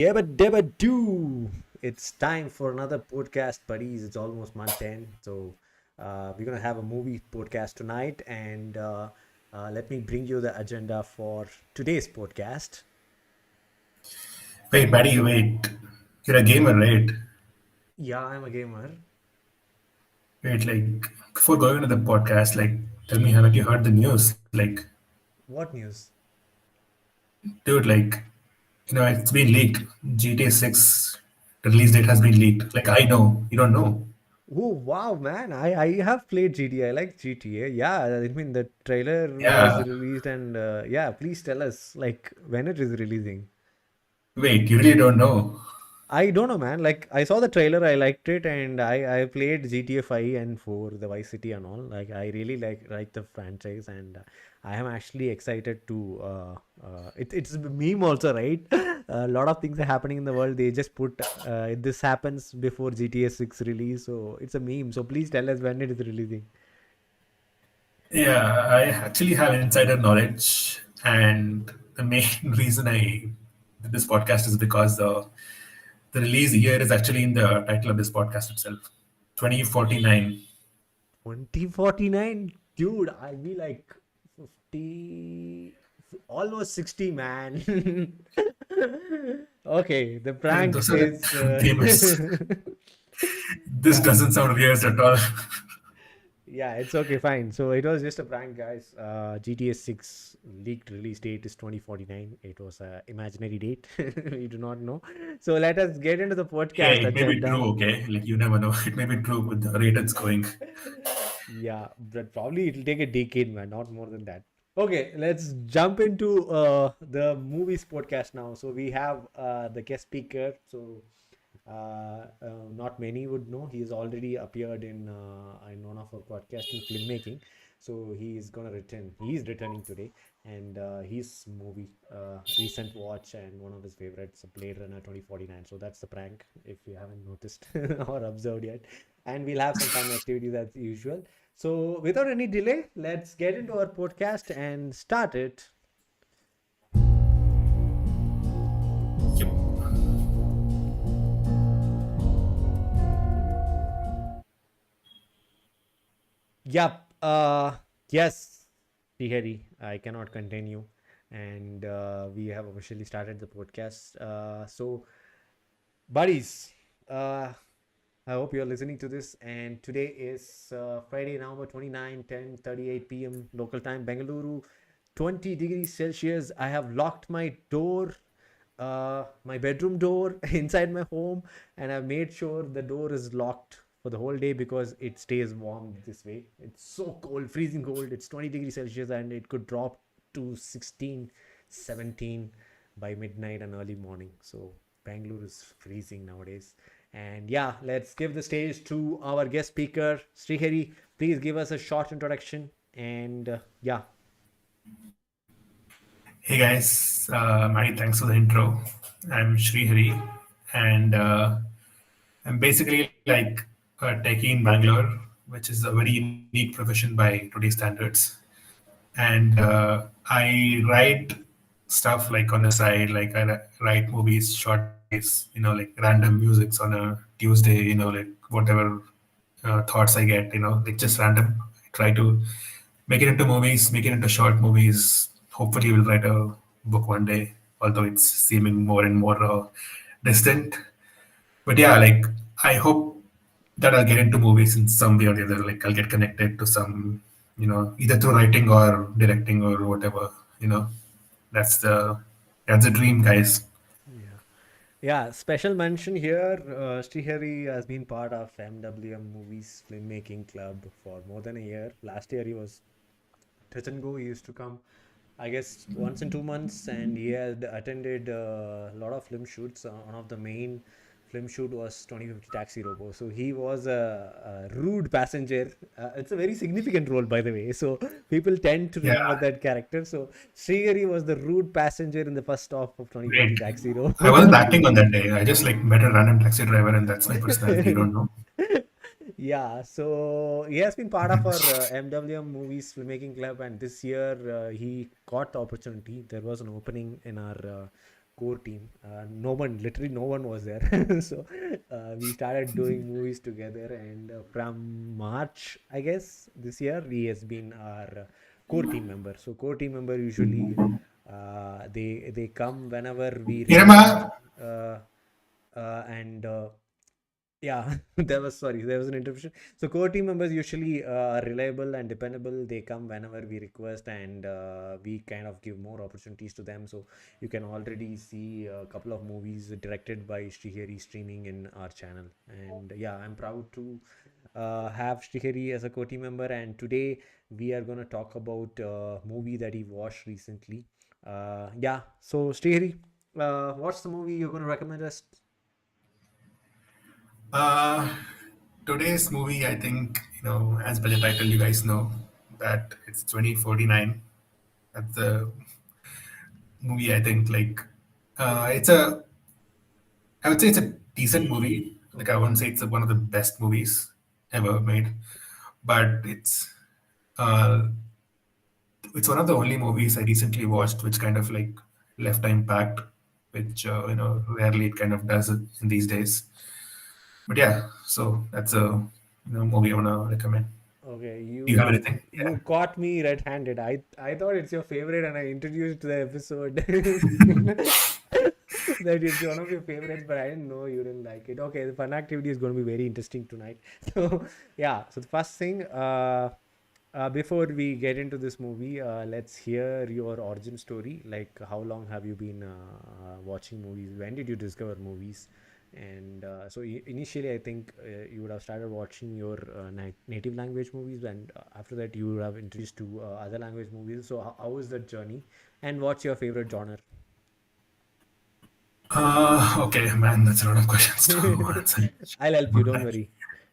Debba do. It's time for another podcast, buddies. It's almost month end, so we're gonna have a movie podcast tonight. And let me bring you the agenda for today's podcast. Wait, MaddiE, wait. You're a gamer, right? Yeah, I'm a gamer. Wait, before going into the podcast, tell me, haven't you heard the news? What news? Dude, it's been leaked. GTA 6 release date has been leaked. I know, you don't know. Oh wow, man! I have played GTA. I like GTA. Yeah, I mean the trailer was Yeah. released, and yeah, please tell us like when it is releasing. Wait, you really don't know? I don't know, man. Like I saw the trailer, I liked it, and I played GTA 5 and 4, the Vice City and all. Like I really like the franchise, and I am actually excited to. It's a meme also, right? A lot of things are happening in the world. They just put this happens before GTA 6 release, so it's a meme. So please tell us when it is releasing. Yeah, I actually have insider knowledge, and the main reason I did this podcast is because the release year is actually in the title of this podcast itself, 2049. 2049, dude. I'll be like 50, almost 60, man. Okay, the prank Those are is famous. This doesn't sound weird at all. yeah, it's okay, fine. So it was just a prank, guys. GTA 6 leaked release date is 2049. It was a imaginary date. We do not know. So let us get into the podcast Hey, it may be agenda. true, okay? You never know. It may be true with the rate it's going. Yeah, but probably it'll take a decade, man, not more than that. Okay, let's jump into the movies podcast now. So we have the guest speaker. So not many would know. He's already appeared in one of our podcasts in filmmaking. So he is gonna return. He is returning today, and his movie, recent watch, and one of his favorites, Blade Runner 2049. So that's the prank, if you haven't noticed or observed yet. And we'll have some fun activities as usual. So without any delay, let's get into our podcast and start it. Yep. Yep. Yes, Harry, I cannot continue. And we have officially started the podcast. So, buddies, uh, I hope you're listening to this. And today is Friday, November 29, 10:38 p.m. local time, Bengaluru, 20 degrees Celsius. I have locked my door, my bedroom door inside my home, and I've made sure the door is locked for the whole day because it stays warm this way. It's so cold, freezing cold. It's 20 degrees Celsius, and it could drop to 16, 17 by midnight and early morning. So Bangalore is freezing nowadays. And yeah, let's give the stage to our guest speaker, Srihari. Please give us a short introduction. And yeah. Hey guys, Maddie, thanks for the intro. I'm Srihari, and I'm basically like a techie in Bangalore, which is a very unique profession by today's standards. And I write stuff like on the side, like write movies, short plays, like random musics on a Tuesday, like whatever thoughts I get, like just random. I try to make it into movies, make it into short movies. Hopefully, we'll write a book one day, although it's seeming more and more distant. But yeah, I hope that I'll get into movies in some way or the other. Like I'll get connected to some, either through writing or directing or whatever. You know, that's the that's the dream, guys. Yeah. Yeah, special mention here. Srihari has been part of MWM Movies Filmmaking Club for more than a year. Last year he was touch and go. He used to come, I guess, once in 2 months, and he had attended a lot of film shoots. One of the main film shoot was 2050 Taxi Robo. So he was a rude passenger. It's a very significant role, by the way. So people tend to remember Yeah, that character. So Srihari was the rude passenger in the first stop of 2050 great. Taxi I wasn't Robo. acting on that day. I just like met a random taxi driver, and that's my personality. You don't know. Yeah, so he has been part of our MWM Movies Filmmaking Club, and this year he got the opportunity. There was an opening in our core team. No one, literally no one was there. So we started doing movies together, and from March, I guess, this year, he has been our core team member. So core team member usually they come whenever we request, Irma, uh, and yeah, there was an interruption. So core team members usually are reliable and dependable. They come whenever we request, and we kind of give more opportunities to them. So you can already see a couple of movies directed by Srihari streaming in our channel. And yeah, I'm proud to have Srihari as a core team member. And today we are gonna talk about a movie that he watched recently. Yeah, so Srihari, what's the movie you're gonna recommend us? uh, today's movie, I think, as by the title, you guys know that it's 2049. That's the movie, I think, I would say it's a decent movie. Like, I Okay. wouldn't say it's one of the best movies ever made, but uh, it's one of the only movies I recently watched which kind of like left an impact, which rarely it kind of does it in these days. But yeah, so that's a movie I wanna recommend. Okay, Do you have anything? you caught me red-handed. I thought it's your favorite, and I introduced the episode that it's one of your favorites, but I didn't know you didn't like it. Okay, the fun activity is going to be very interesting tonight. So yeah, so the first thing, before we get into this movie, let's hear your origin story. Like, how long have you been watching movies? When did you discover movies? And so initially, I think you would have started watching your native language movies, and after that, you would have introduced to other language movies. So how is that journey? And what's your favorite genre? Okay, man, that's a lot of questions to answer. I'll help you. Don't worry.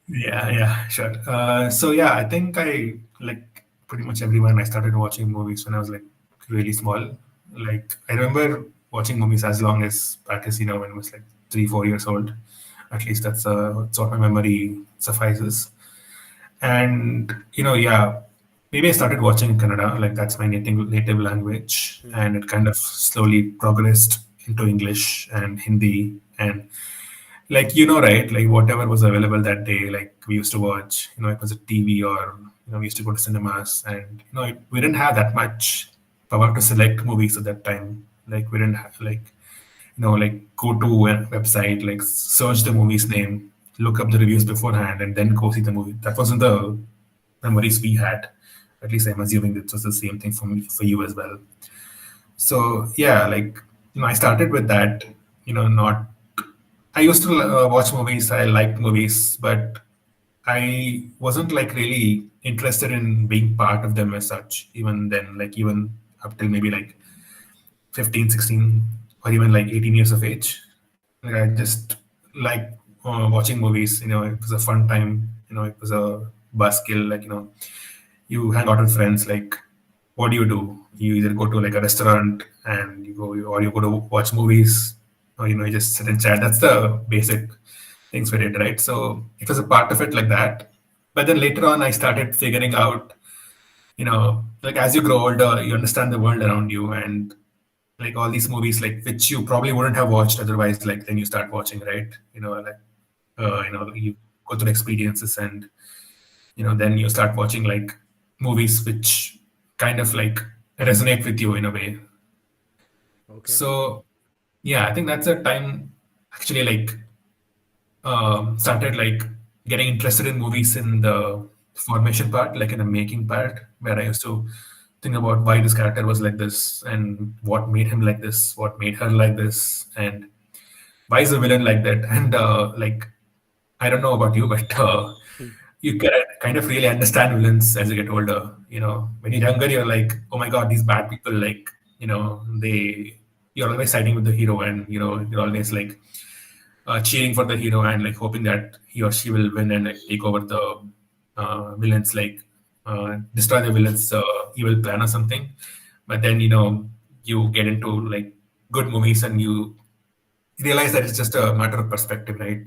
Yeah, yeah, sure. So yeah, I think I like pretty much everyone. I started watching movies when I was like really small. Like I remember watching movies as long as back as when I was like 3, 4 years old. At least that's what my memory suffices. And yeah, maybe I started watching in Kannada, like that's my native language, Hmm. and it kind of slowly progressed into English and Hindi and like right, like whatever was available that day, like we used to watch, it was a TV or we used to go to cinemas, and we didn't have that much power to select movies at that time. Like we didn't have like like go to a website, like search the movie's name, look up the reviews beforehand, and then go see the movie. That wasn't the memories we had. At least I'm assuming it was the same thing for me, for you as well. So yeah, like I started with that. Not I used to watch movies. I liked movies, but I wasn't like really interested in being part of them as such. Even then, like even up till maybe like 15, 16, or even like 18 years of age. Like I just like watching movies. It was a fun time. It was a buzzkill. Like you hang out with friends. Like what do? You either go to like a restaurant and or you go to watch movies, or you just sit and chat. That's the basic things we did, right? So it was a part of it like that. But then later on, I started figuring out, like as you grow older, you understand the world around you, and like all these movies, like which you probably wouldn't have watched otherwise. Like then you start watching, right? Like you go through experiences, and then you start watching like movies which kind of like resonate with you in a way. Okay. So yeah, I think that's a time actually like started like getting interested in movies in the formation part, like in the making part, where I used to think about why this character was like this and what made him like this, what made her like this, and why is the villain like that. And like I don't know about you, but Hmm. you can kind of really understand villains as you get older. When you're younger, you're like, oh my god, these bad people, like, you're always siding with the hero, and you're always like cheering for the hero and like hoping that he or she will win and like take over the villains, like destroy the villains' evil plan or something. But then you get into like good movies and you realize that it's just a matter of perspective, right?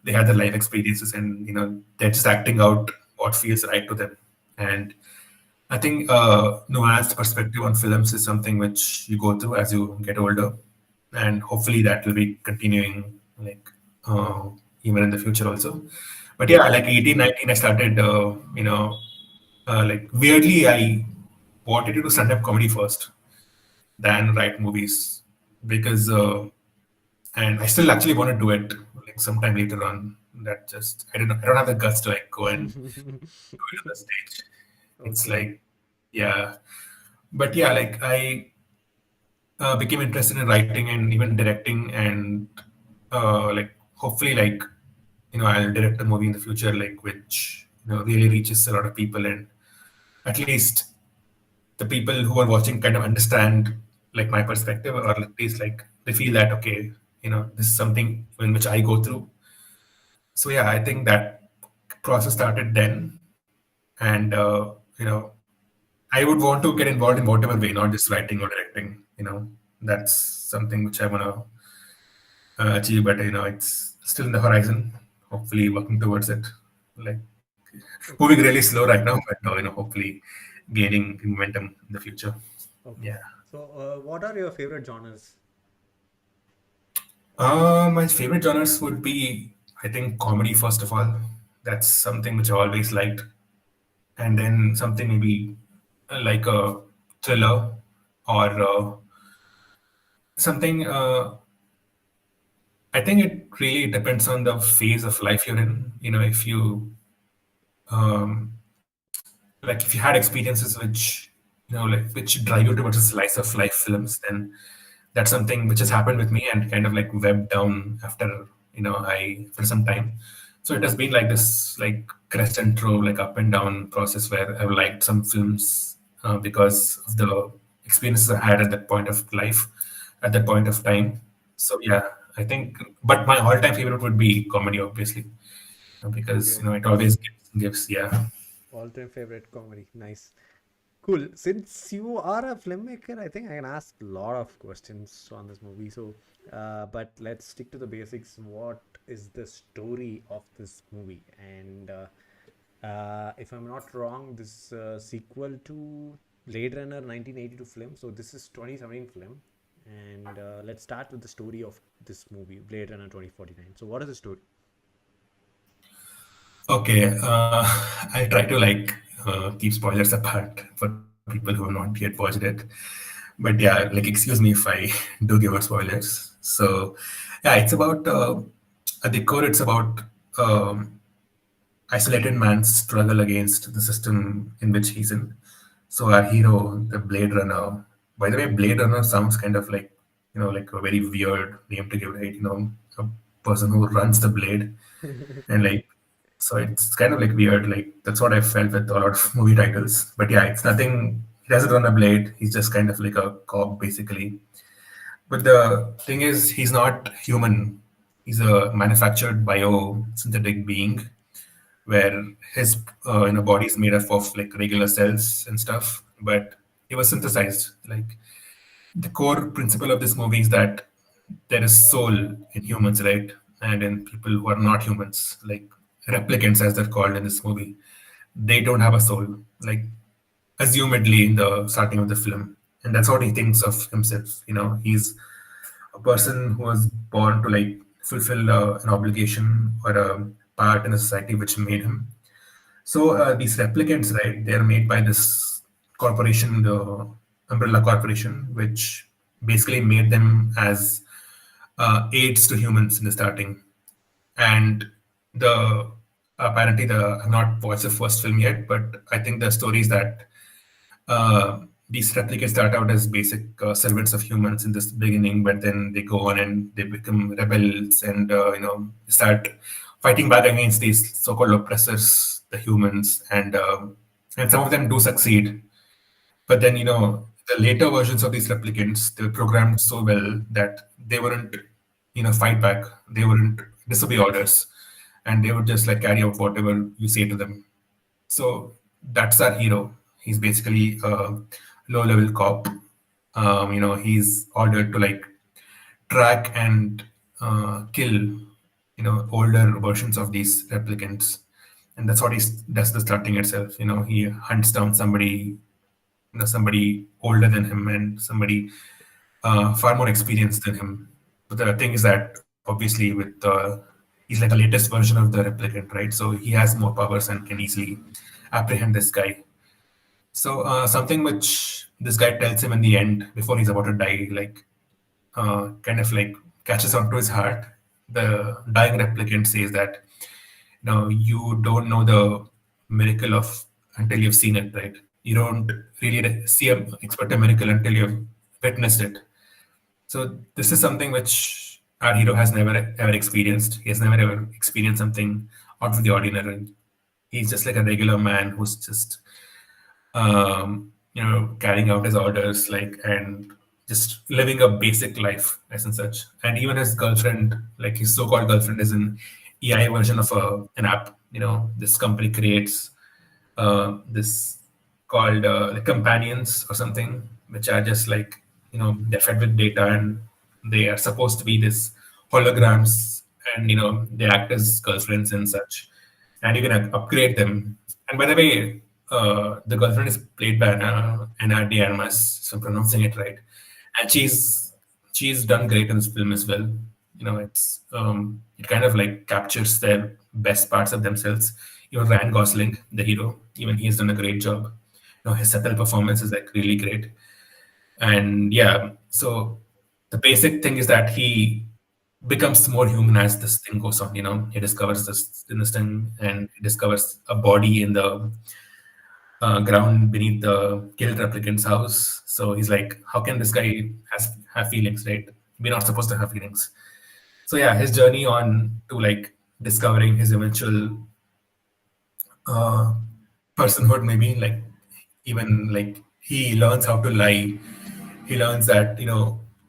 They have their life experiences, and they're just acting out what feels right to them. And I think nuanced perspective on films is something which you go through as you get older, and hopefully that will be continuing like uh, even in the future also. But yeah, like 18, 19, I started, like weirdly, I wanted to do stand-up comedy first than write movies because, and I still actually want to do it like sometime later on. That just I don't have the guts to like go and do it on the stage. It's Okay. like, yeah, but yeah, like I became interested in writing and even directing, and like hopefully, like I'll direct a movie in the future, like which really reaches a lot of people, and at least the people who are watching kind of understand like my perspective, or at least like they feel that okay, this is something in which I go through. So yeah, I think that process started then, and I would want to get involved in whatever way, not just writing or directing. That's something which I want to achieve, but it's still in the horizon. Hopefully, working towards it. Like moving really slow right now, but hopefully gaining momentum in the future. Okay. Yeah. So, what are your favorite genres? My favorite genres would be, I think, comedy first of all. That's something which I always liked, and then something maybe like a thriller or something. I think it really depends on the phase of life you're in. If you um, like if you had experiences which like which drive you towards a slice of life films, then that's something which has happened with me and kind of like webbed down after I for some time. So it has been like this like crescent row, like up and down process where I've liked some films because of the experiences I had at that point of life, at that point of time. So yeah, I think, but my all-time favorite would be comedy, obviously, because Okay. it always gives yeah. All-time favorite comedy. Nice. Cool. Since you are a filmmaker, I think I can ask a lot of questions on this movie. So, but let's stick to the basics. What is the story of this movie? And if I'm not wrong, this is a sequel to Blade Runner 1982 film. So this is 2017 film. And let's start with the story of this movie, Blade Runner 2049. So what is the story? Okay, I'll try to like keep spoilers apart for people who have not yet watched it. But yeah, like excuse me if I do give out spoilers. So yeah, it's about at the core, it's about um, isolated man's struggle against the system in which he's in. So our hero, the Blade Runner. By the way, Blade Runner sounds kind of like like a very weird name to give, right? A person who runs the blade, and like so it's kind of like weird. Like that's what I felt with a lot of movie titles. But yeah, it's nothing. He doesn't run a blade. He's just kind of like a cop, basically. But the thing is, he's not human. He's a manufactured biosynthetic being where his body is made up of like regular cells and stuff, but it was synthesized. Like the core principle of this movie is that there is soul in humans, right? And in people who are not humans, like replicants as they're called in this movie, they don't have a soul, like assumedly in the starting of the film. And that's what he thinks of himself. He's a person who was born to like fulfill an obligation or a part in a society which made him. So these replicants, right? They're made by this corporation, the Umbrella Corporation, which basically made them as aids to humans in the starting. And the apparently I've not watched the first film yet, but I think the story is that these replicants start out as basic servants of humans in this beginning, but then they go on and they become rebels and start fighting back against these so-called oppressors, the humans, and some of them do succeed. But then the later versions of these replicants, they were programmed so well that they wouldn't fight back, they wouldn't disobey orders, and they would just like carry out whatever you say to them. So that's our hero. He's basically a low-level cop. He's ordered to like track and kill, older versions of these replicants. and that's what he does the starting itself. He hunts down somebody, somebody older than him and somebody far more experienced than him. But the thing is that obviously he's like the latest version of the replicant, right? So he has more powers and can easily apprehend this guy. So something which this guy tells him in the end before he's about to die, like kind of like catches onto his heart. The dying replicant says that, you don't know the miracle of until you've seen it, right? You don't really expect a miracle until you've witnessed it. So this is something which our hero has never ever experienced. He has never ever experienced something out of the ordinary. He's just like a regular man who's just carrying out his orders, like, and just living a basic life as and such. And even his girlfriend, like his so-called girlfriend, is an AI version of an app. This company creates this called like companions or something, which are just like, they're fed with data and they are supposed to be this holograms, and they act as girlfriends and such, and you can upgrade them. And by the way, the girlfriend is played by Anna de Armas, if I'm pronouncing it right, and she's done great in this film as well. It kind of like captures their best parts of themselves. Ryan Gosling, the hero, even he's done a great job. His subtle performance is like really great. And yeah, so the basic thing is that he becomes more human as this thing goes on. He discovers this thing, and he discovers a body in the ground beneath the killed replicant's house. So he's like, how can this guy have feelings, right? We're not supposed to have feelings. So yeah, his journey on to like discovering his eventual uh, personhood, maybe, like, even like he learns how to lie. He learns that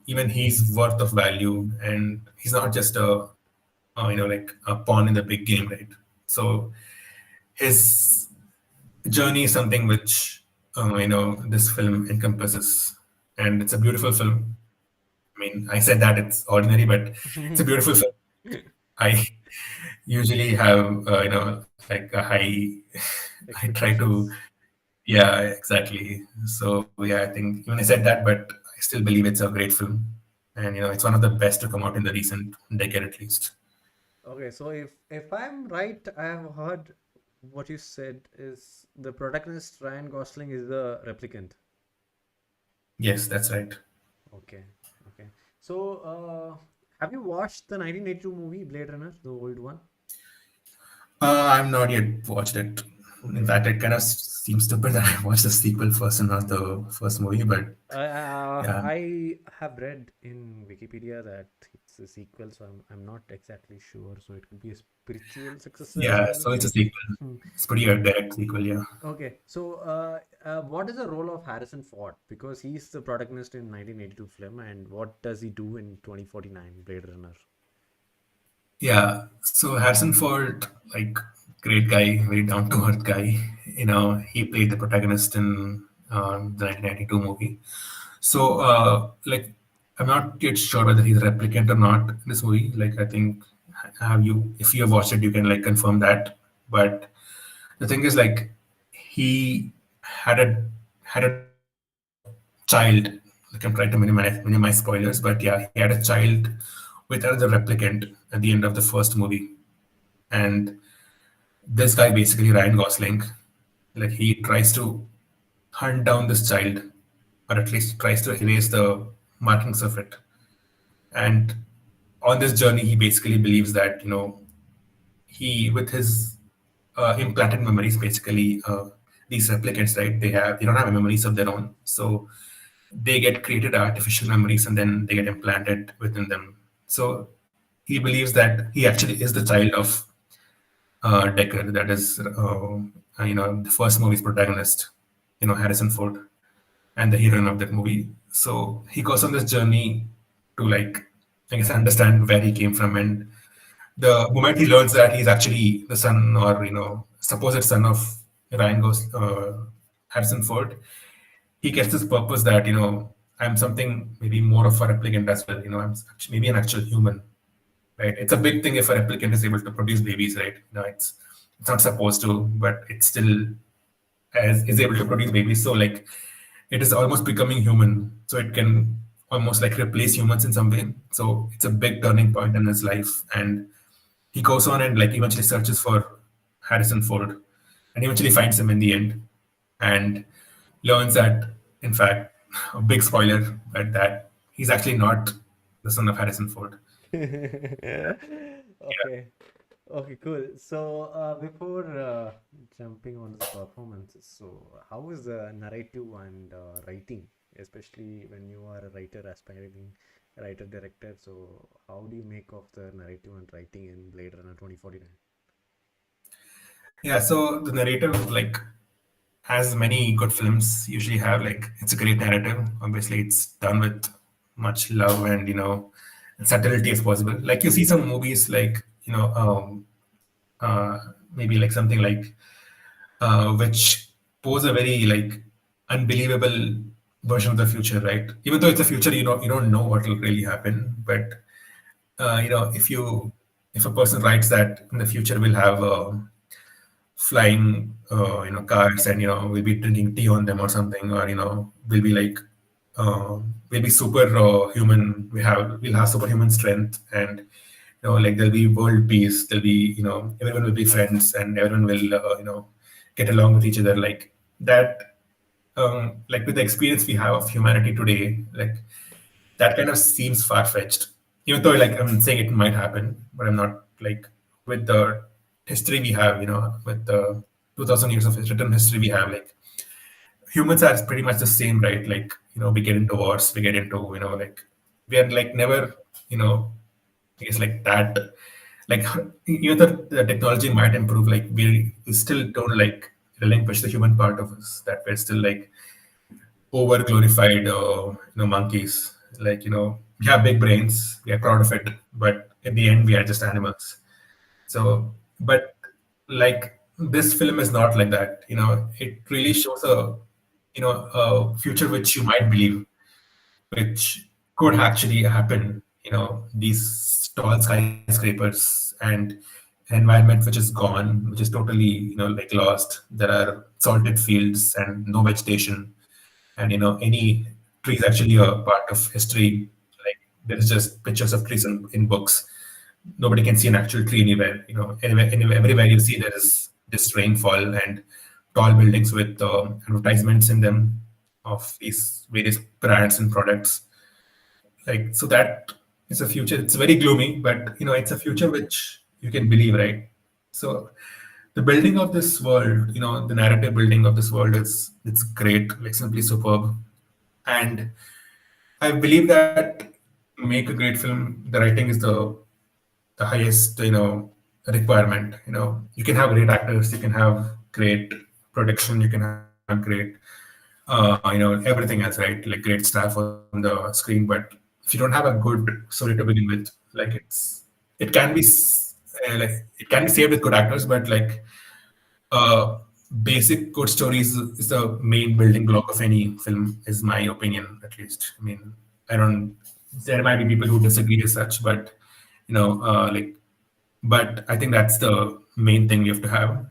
even he's worth of value, and he's not just like a pawn in the big game, right? So his journey is something which this film encompasses, and it's a beautiful film. I mean, I said that it's ordinary, but it's a beautiful film. I usually have like a high. I try to, yeah, exactly. So yeah, I think even I said that, but I still believe it's a great film, and it's one of the best to come out in the recent decade at least. Okay, so if I'm right, I have heard what you said is the protagonist Ryan Gosling is the replicant. Yes, that's right. Okay, okay. So, have you watched the 1982 movie Blade Runner, the old one? I've not yet watched it. In Okay. fact, it kind of seems stupid that I watched the sequel first and not the first movie. But yeah, I have read in Wikipedia that it's a sequel, so I'm not exactly sure. So it could be a spiritual successor as yeah. well. So it's a sequel. Hmm. It's pretty a direct sequel. Yeah. Okay, so what is the role of Harrison Ford? Because he's the protagonist in 1982 film, and what does he do in 2049 Blade Runner? Yeah. So Harrison Ford, like, great guy, very down to earth guy. He played the protagonist in the 1992 movie. So, like, I'm not yet sure whether he's a replicant or not in this movie. Like, I think, if you have watched it, you can like confirm that. But the thing is, like, he had a child. Like, I'm trying to minimize spoilers, but yeah, he had a child with another replicant at the end of the first movie, and this guy, basically Ryan Gosling, like, he tries to hunt down this child, or at least tries to erase the markings of it. And on this journey, he basically believes that he, with his implanted memories, basically these replicants, right? They don't have memories of their own, so they get created artificial memories and then they get implanted within them. So he believes that he actually is the child of Decker, that is, the first movie's protagonist, Harrison Ford, and the heroine of that movie. So he goes on this journey to, like, I guess, understand where he came from, and the moment he learns that he's actually the son, or supposed son of Harrison Ford, he gets this purpose that I'm something maybe more of a replicant as well. I'm maybe an actual human, right? It's a big thing if a replicant is able to produce babies, right? It's it's not supposed to, but it still is able to produce babies. So like it is almost becoming human. So it can almost like replace humans in some way. So it's a big turning point in his life. And he goes on and like eventually searches for Harrison Ford and eventually finds him in the end and learns that, in fact, a big spoiler, but that he's actually not the son of Harrison Ford. Okay. Okay, cool. So, before jumping on the performances, so how is the narrative and writing, especially when you are a writer, aspiring writer director? So, how do you make of the narrative and writing in Blade Runner 2049? Yeah, so the narrative, like, as many good films usually have, like, it's a great narrative. Obviously, it's done with much love and, subtlety as possible. Like, you see some movies, like, uh, maybe like something like which pose a very like unbelievable version of the future, right? Even though it's a future, you don't know what will really happen. But if a person writes that in the future we'll have flying cars and we'll be drinking tea on them or something, or we'll be like we'll be super human. We'll have superhuman strength, and like there'll be world peace. There'll be everyone will be friends and everyone will get along with each other like that. Like with the experience we have of humanity today, like that kind of seems far fetched. Even though like I'm saying it might happen, but I'm not like with the history we have, with the 2,000 years of written history we have, like humans are pretty much the same, right? Like we get into wars, we get into like we are like never, you know, I guess like that. Like even though the technology might improve, like we still don't like relinquish the human part of us. That we're still like over glorified monkeys. Like we have big brains, we are proud of it, but in the end we are just animals. So but like this film is not like that. It really shows a future which you might believe, which could actually happen. These tall skyscrapers and an environment which is gone, which is totally like lost. There are salted fields and no vegetation, and any tree is actually a part of history. Like there is just pictures of trees in books. Nobody can see an actual tree anywhere. Everywhere you see there is just rainfall and tall buildings with advertisements in them of these various brands and products. Like so that is a future. It's very gloomy, but it's a future which you can believe, right? So the building of this world, the narrative building of this world is it's great, like simply superb. And I believe that to make a great film, the writing is the highest, requirement. You can have great actors, you can have great production, you can have great, everything else, right? Like great staff on the screen, but if you don't have a good story to begin with, like it can be like it can be saved with good actors, but like uh, basic good stories is the main building block of any film, is my opinion, at least. I mean, I don't. There might be people who disagree as such, but like, but I think that's the main thing you have to have.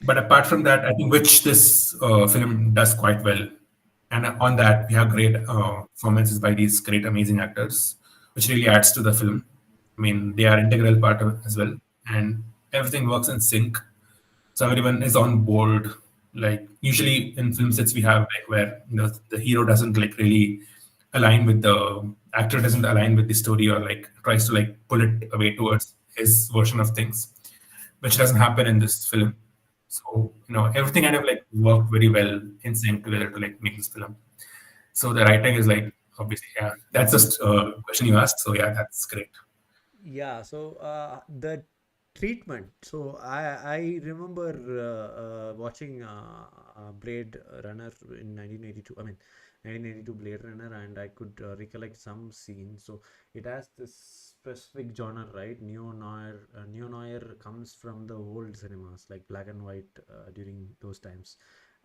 But apart from that, I think which this film does quite well, and on that we have great performances by these great, amazing actors, which really adds to the film. I mean, they are integral part of it as well, and everything works in sync, so everyone is on board. Like usually in film sets we have like where the hero doesn't like really align with the actor, doesn't align with the story, or like tries to like pull it away towards his version of things, which doesn't happen in this film. So everything kind of like worked very well in sync together to like make this film. So the writing is like obviously, yeah, that's just a question you asked, so yeah, that's great. Yeah, so the treatment. So I remember watching Blade Runner in 1982. I mean, 1982 Blade Runner, and I could recollect some scenes. So it has this specific genre, right? Neo noir. Neo noir comes from the old cinemas, like black and white during those times.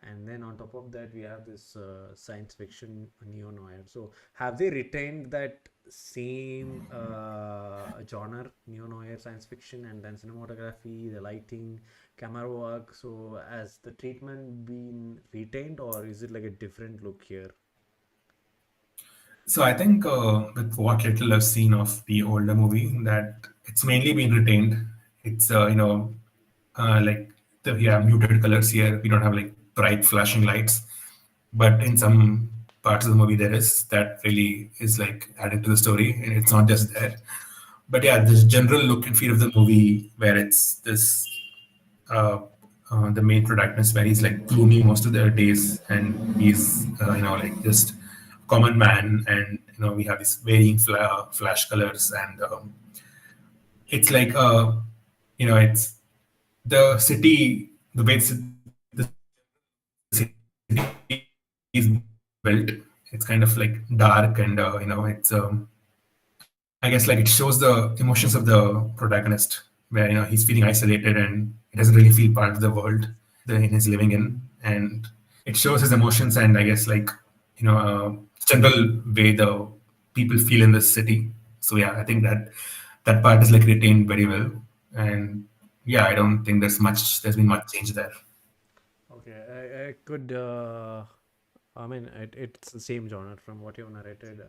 And then on top of that, we have this science fiction neo noir. So have they retained that same genre, neo-noir science fiction, and then cinematography, the lighting, camera work. So has the treatment been retained, or is it like a different look here? So I think with what little I've seen of the older movie, that it's mainly been retained. It's like we have muted colors here. We don't have like bright flashing lights, but in some parts of the movie there is that really is like added to the story, and it's not just there. But yeah, this general look and feel of the movie, where it's this uh, the main protagonist, where he's like gloomy most of the days, and he's like just common man, and we have these varying flash colors, and it's like it's the city, the way the city is built. It's kind of like dark, and I guess like it shows the emotions of the protagonist, where he's feeling isolated and he doesn't really feel part of the world that he's living in, and it shows his emotions, and I guess like general way the people feel in this city. So yeah, I think that part is like retained very well, and yeah, I don't think there's been much change there. Okay, I could. I mean, it's the same genre from what you've narrated.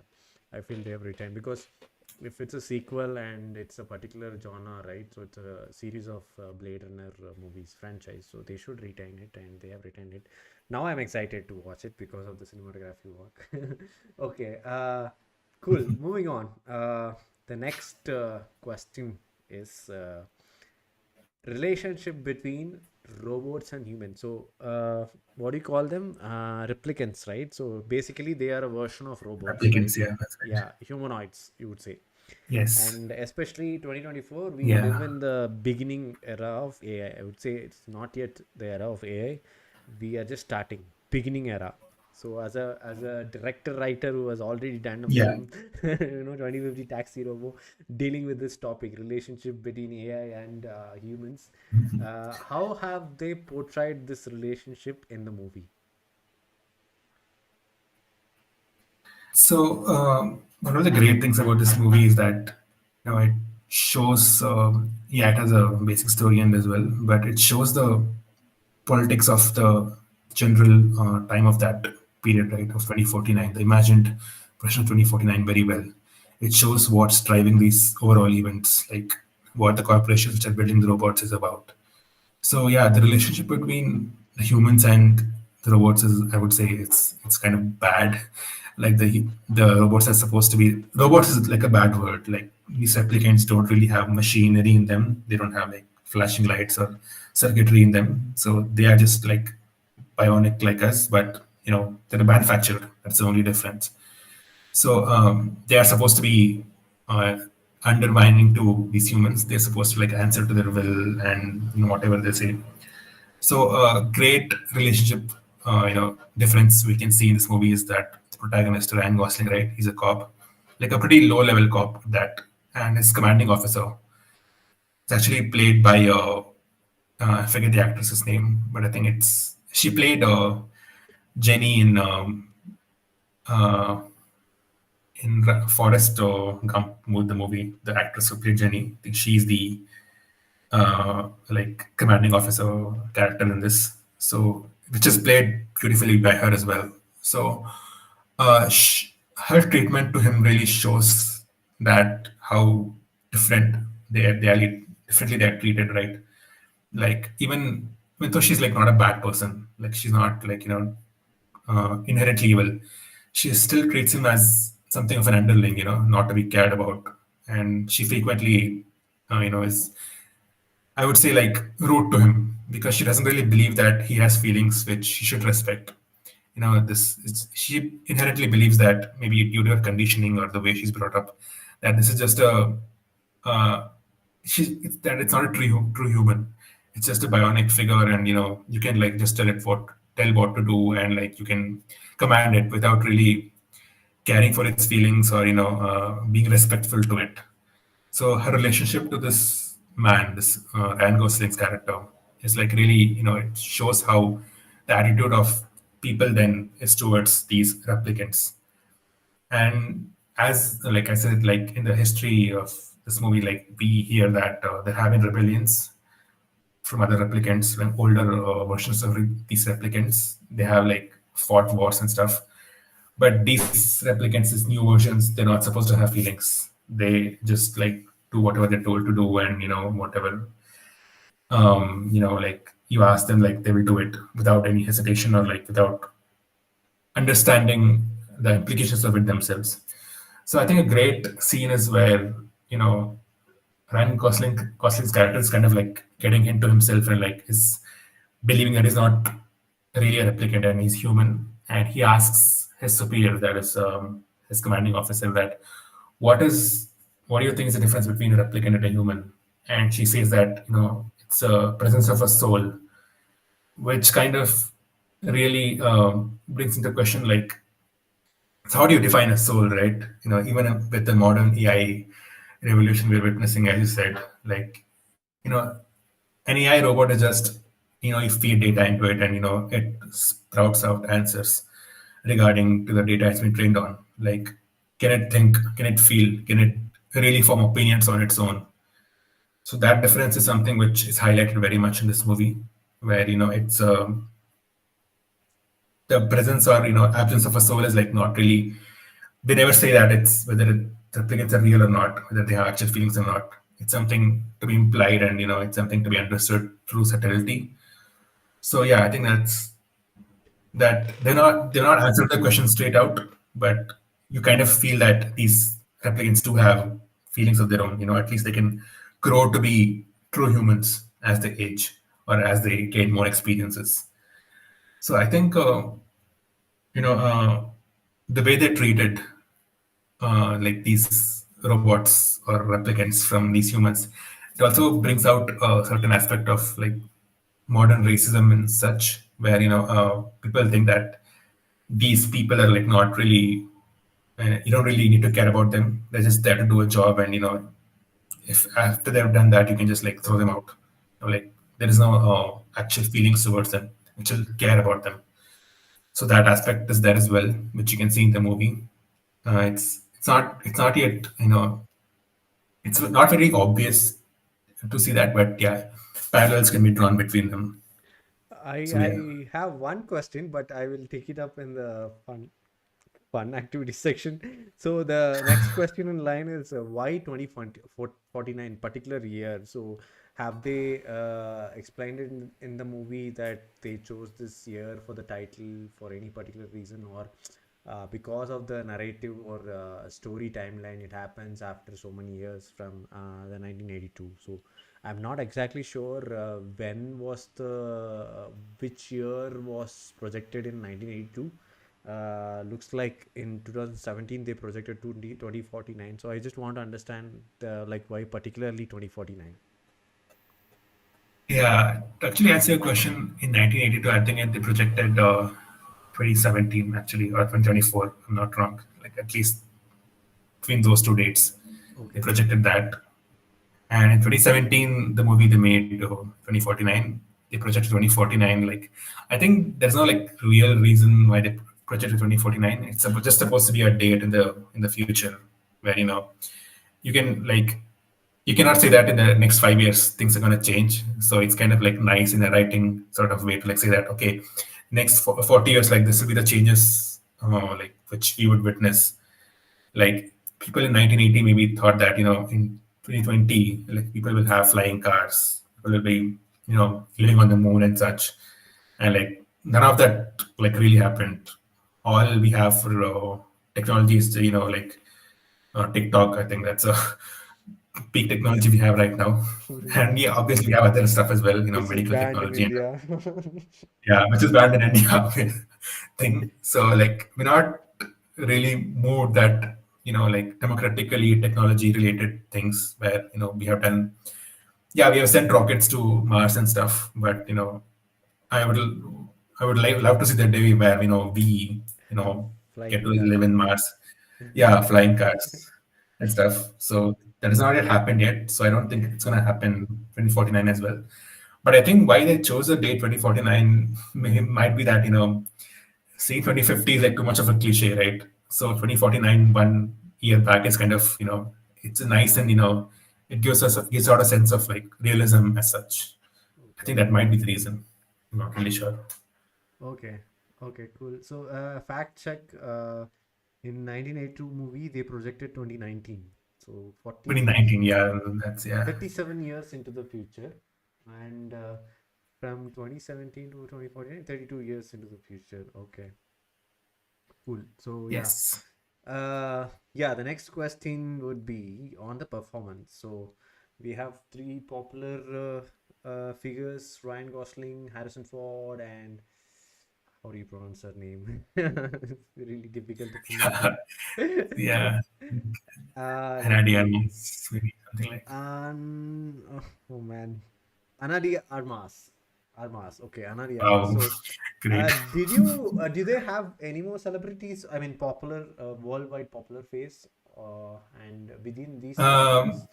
I feel they have retained because if it's a sequel and it's a particular genre, right? So it's a series of Blade Runner movies franchise, so they should retain it, and they have retained it. Now I'm excited to watch it because of the cinematography work. Okay, cool. Moving on. The next question is. Relationship between robots and humans. So, what do you call them? Replicants, right? So, basically, they are a version of robots, right? Applicants, yeah, that's right. Yeah, humanoids, you would say. Yes. And especially 2024, we live Yeah. in the beginning era of AI. I would say it's not yet the era of AI. We are just starting, beginning era. So as a director writer who has already done a Yeah. film, 2050 Taxi Robo, dealing with this topic, relationship between AI and humans, how have they portrayed this relationship in the movie? So one of the great things about this movie is that it shows yeah, it has a basic story end as well, but it shows the politics of the general time of that period, right, of 2049, the imagined version of 2049 very well. It shows what's driving these overall events, like what the corporations which are building the robots is about. So yeah, the relationship between the humans and the robots is, I would say, it's kind of bad. Like the robots are supposed to be, robots is like a bad word. Like these replicants don't really have machinery in them. They don't have like flashing lights or circuitry in them. So they are just like bionic like us, but they're manufactured. That's the only difference. So they are supposed to be uh, undermining to these humans. They're supposed to like answer to their will and whatever they say. So great relationship, difference we can see in this movie is that the protagonist Ryan Gosling, right? He's a cop, like a pretty low level cop that, and his commanding officer is actually played by I forget the actress's name, but I think it's she played Jenny uh, in Forrest Gump, the movie. The actress who played Jenny, I think she's the like commanding officer character in this. So which is played beautifully by her as well. So her treatment to him really shows that how different they are differently they are treated, right? Like even though she's like not a bad person, like she's not like inherently evil, she still treats him as something of an underling, not to be cared about, and she frequently is, I would say, like rude to him because she doesn't really believe that he has feelings which she should respect. She inherently believes that maybe due to her conditioning or the way she's brought up, that this is just a uh, that it's not a true human. It's just a bionic figure, and you can like just tell what to do, and like you can command it without really caring for its feelings or being respectful to it. So her relationship to this man, this Ryan Gosling's character, is like really, it shows how the attitude of people then is towards these replicants. And as like I said, like in the history of this movie, like we hear that there have been rebellions from other replicants, when older versions of these replicants, they have like fought wars and stuff. But these replicants, these new versions, they're not supposed to have feelings. They just like do whatever they're told to do, and whatever like you ask them, like they will do it without any hesitation or like without understanding the implications of it themselves. So I think a great scene is where Ryan Gosling's character is kind of like getting into himself and like is believing that he's not really a replicant and he's human. And he asks his superior, that is his commanding officer, that what is what do you think is the difference between a replicant and a human? And she says that it's a presence of a soul, which kind of really brings into question like, so how do you define a soul, right? Even with the modern AI revolution we're witnessing, as you said, like an AI robot is just you feed data into it, and it sprouts out answers regarding to the data it's been trained on. Like, can it think? Can it feel? Can it really form opinions on its own? So that difference is something which is highlighted very much in this movie, where it's the presence or absence of a soul is like not really. They never say that it's whether replicants are real or not, whether they have actual feelings or not. It's something to be implied, and it's something to be understood through subtlety. So yeah, I think that they're not answering the question straight out, but you kind of feel that these replicants do have feelings of their own. At least they can grow to be true humans as they age or as they gain more experiences. So I think you know the way they treated like these robots or replicants from these humans, it also brings out a certain aspect of like modern racism and such, where people think that these people are like not really you don't really need to care about them. They're just there to do a job, and if after they've done that, you can just like throw them out. Like there is no actual feelings towards them, actual care about them. So that aspect is there as well, which you can see in the movie. It's not yet it's not very obvious to see that, but yeah, parallels can be drawn between them. I So yeah. I have one question, but I will take it up in the fun activity section. So the next question in line is why 2049 particular year? So have they explained it in the movie that they chose this year for the title for any particular reason, or because of the narrative or story timeline, it happens after so many years from the 1982. So I'm not exactly sure when was which year was projected in 1982. Looks like in 2017 they projected to 2049. So I just want to understand like why particularly 2049. Yeah, to actually answer your question, in 1982, I think they projected 2017 actually, or 2024. I'm not wrong. Like at least between those two dates, they Okay. projected that. And in 2017, the movie they made 2049, they projected 2049. Like I think there's no like real reason why they projected 2049. It's just supposed to be a date in the future where you can like you cannot say that in the next 5 years things are going to change. So it's kind of like nice in a writing sort of way to like say that okay, next 40 years like this will be the changes like which we would witness. Like people in 1980 maybe thought that in 2020 like people will have flying cars, people will be living on the moon and such, and like none of that like really happened. All we have for technology is like TikTok. I think that's a peak technology we have right now. And yeah, obviously we have other stuff as well, Which is medical banned in technology and India. yeah, which is banned in India thing. So like we're not really moved that like democratically technology related things where we have done. Yeah, we have sent rockets to Mars and stuff, but I would I would like love to see the day where we get to Flying live cars. in Mars. Yeah, flying cars and stuff. So that has not yet happened yet. So I don't think it's gonna happen 2049 as well. But I think why they chose the date 2049 might be that, see, 2050 is like too much of a cliche, right? So 2049, one year back is kind of, it's a nice, and it gives out a sense of like realism as such. I Okay. think that might be the reason. I'm not really sure. Okay. Okay, cool. So, fact check. In 1982 movie, they projected 2019. So 2019, yeah, that's yeah. 37 years into the future, and from 2017 to 2014, 32 years into the future. Okay, cool. So yeah, Yes. yeah. The next question would be on the performance. So we have three popular figures: Ryan Gosling, Harrison Ford, and how do you pronounce her name? It's really difficult to pronounce it. Yeah. Let Anadi me. Armas, maybe something like. Oh man, Anadi Armas. Armas. Okay, Anadi Armas. Wow, So, great. did they have any more celebrities? I mean, popular, worldwide popular face, and within these Um, celebrities,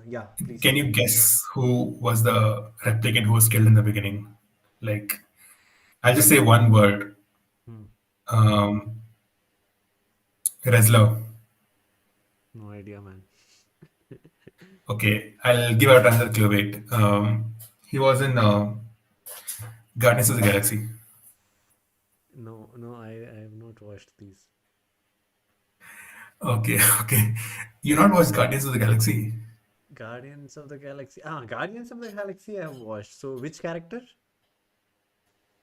yeah, please can go you ahead. guess who was the replicant who was killed in the beginning? Like, I'll just say one word. Hmm, Um, Reslo. no idea, man. Okay, I'll give out another clue. Wait. He was in Guardians of the Galaxy. No, no, I have not watched these. Okay, okay. You not watched Guardians of the Galaxy? Guardians of the Galaxy. Guardians of the Galaxy I have watched. So which character?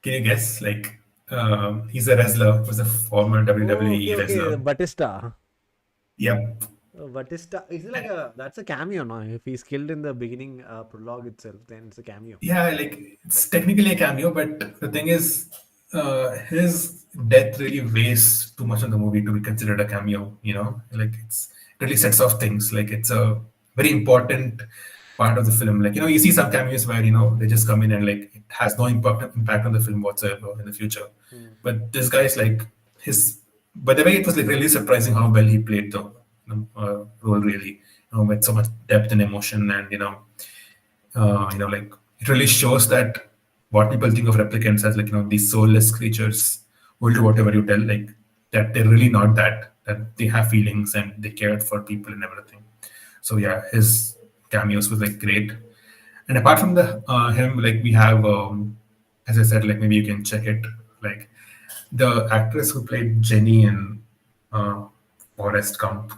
Can you guess? Like, he's a wrestler. Was a former Oh, okay, WWE okay. wrestler. Batista. Yep. Batista. Is it like a that's a cameo now? If he's killed in the beginning prologue itself, then it's a cameo. Yeah, like it's technically a cameo, but the thing is, his death really weighs too much on the movie to be considered a cameo. Like it really sets off things. Like it's a very important part of the film. Like you see some cameos where they just come in and like it has no impact on the film whatsoever in the future. Hmm. But this guy's like his. By the way, it was like really surprising how well he played the role. Really, with so much depth and emotion, and like it really shows that what people think of replicants as like these soulless creatures who will do whatever you tell, like that they're really not that they have feelings and they care for people and everything. So yeah, his cameos was like great. And apart from the him, like we have as I said, like maybe you can check it, like the actress who played Jenny in uh, Forrest Gump,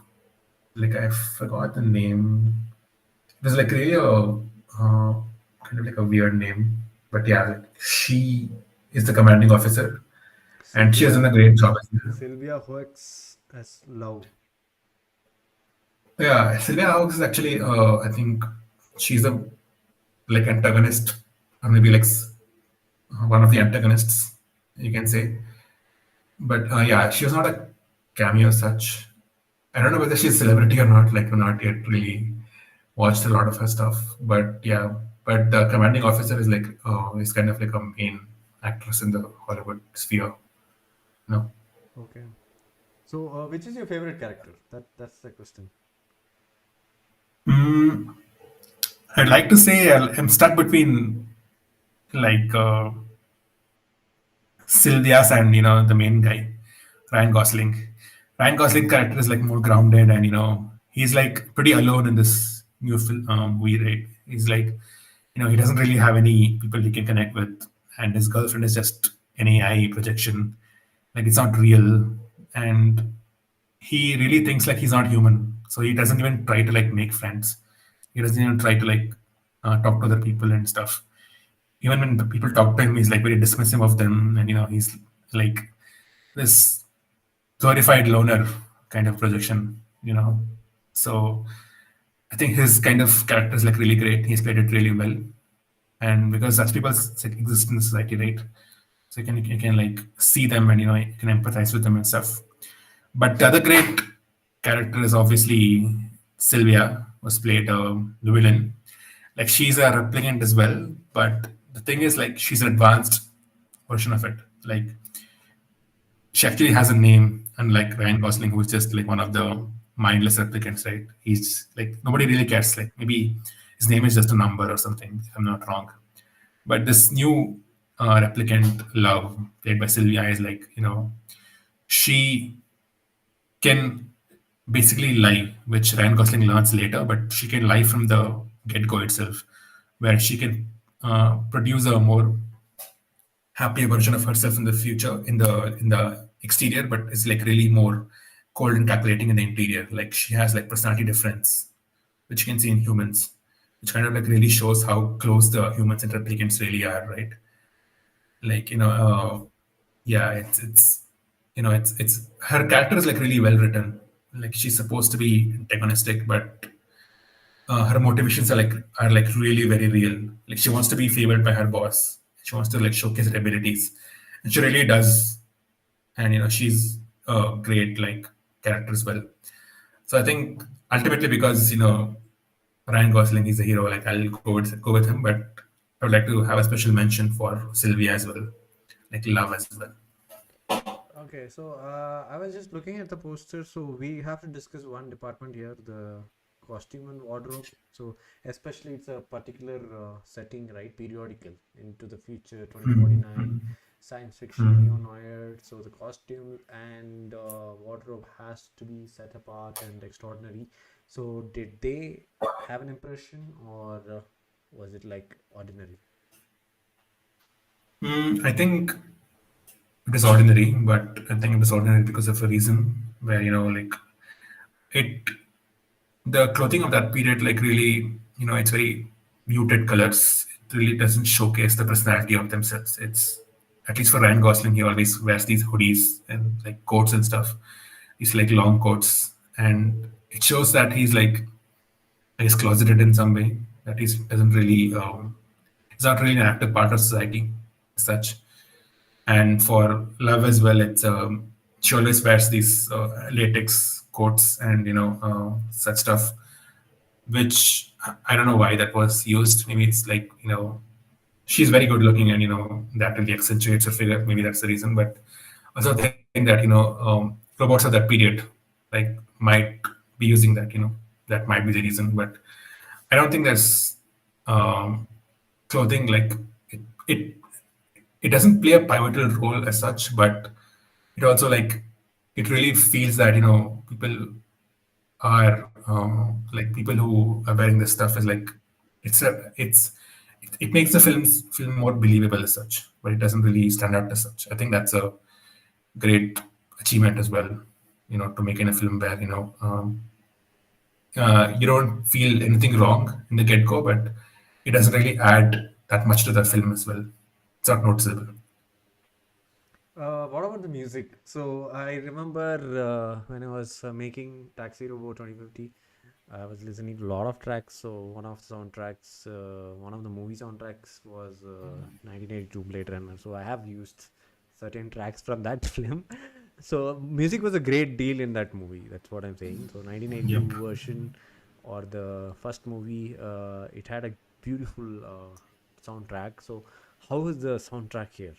like I forgot the name. It was like really kind of like a weird name, but yeah, like she is the commanding officer, and she has done Sylvia a great job as well. Sylvia Hoeks as Love. Yeah, Sylvia Hawkes is actually, I think she's a like antagonist, or maybe like one of the antagonists, you can say. But yeah, she was not a cameo as such. I don't know whether she's a celebrity or not. Like, not yet really watched a lot of her stuff. But yeah, but the commanding officer is like, is kind of like a main actress in the Hollywood sphere. No, Okay. So which is your favorite character? That's the question. mm, I'd like to say I'm stuck between like Sylvia's and the main guy, Ryan Gosling. Ryan Gosling character is like more grounded, and he's like pretty alone in this new film movie, right? He's like he doesn't really have any people he can connect with, and his girlfriend is just an AI projection, like it's not real, and he really thinks like he's not human, so he doesn't even try to like make friends. He doesn't even try to like talk to other people and stuff. Even when the people talk to him, he's like very dismissive of them, and he's like this glorified loner kind of projection. So I think his kind of character is like really great. He's played it really well, and because such people like, exist in society, right? So you can like see them, and you can empathize with them and stuff. But the other great character is obviously Sylvia, was played the villain. Like she's a replicant as well, but the thing is like she's an advanced version of it. Like she actually has a name, unlike Ryan Gosling, who's just like one of the mindless replicants, right? He's like nobody really cares. Like maybe his name is just a number or something, if I'm not wrong. But this new replicant, Love, played by Sylvia, is like she can basically lie, which Ryan Gosling learns later, but she can lie from the get go itself, where she can produce a more happier version of herself in the future, in the exterior, but is like really more cold and calculating in the interior. Like she has like personality difference, which you can see in humans, which kind of like really shows how close the humans and replicants really are, right? Like yeah, it's her character is like really well written. Like she's supposed to be antagonistic, but her motivations are like really very real. Like she wants to be favored by her boss. She wants to like showcase her abilities, and she really does. And she's a great like character as well. So I think ultimately because Ryan Gosling is a hero, like I'll go with him. But I would like to have a special mention for Sylvia as well, like love as well. Okay, so I was just looking at the poster. So we have to discuss one department here, the costume and wardrobe. So especially it's a particular setting, right? Periodical into the future, 2049, science fiction, neo-noir. So the costume and wardrobe has to be set apart and extraordinary. So did they have an impression, or was it like ordinary? I think it is ordinary, but I think it is ordinary because of a reason where like it the clothing of that period like really it's very muted colors. It really doesn't showcase the personality of themselves. It's at least for Ryan Gosling, he always wears these hoodies and like coats and stuff. These like long coats, and it shows that he's closeted in some way. That he doesn't really he's not really an active part of society as such. And for love as well, it's she always wears these latex coats and such stuff, which I don't know why that was used. Maybe it's like she's very good looking, and that really accentuates her figure. Maybe that's the reason. But also think that robots of that period like might be using that. That might be the reason. But I don't think there's um, clothing like it it doesn't play a pivotal role as such, but it also like it really feels that people are like people who are wearing this stuff is like it makes the film more believable as such, but it doesn't really stand out as such. I think that's a great achievement as well, to make in a film where you don't feel anything wrong in the get go, but it doesn't really add that much to the film as well. It's not noticeable. What about the music? So I remember when I was making Taxi Robo 2050, I was listening to a lot of tracks. So one of the soundtracks, one of the movie soundtracks was 1982 Blade Runner. So I have used certain tracks from that film. So music was a great deal in that movie. That's what I'm saying. So Yep. 1982 version or the first movie, it had a beautiful soundtrack. So how is the soundtrack here?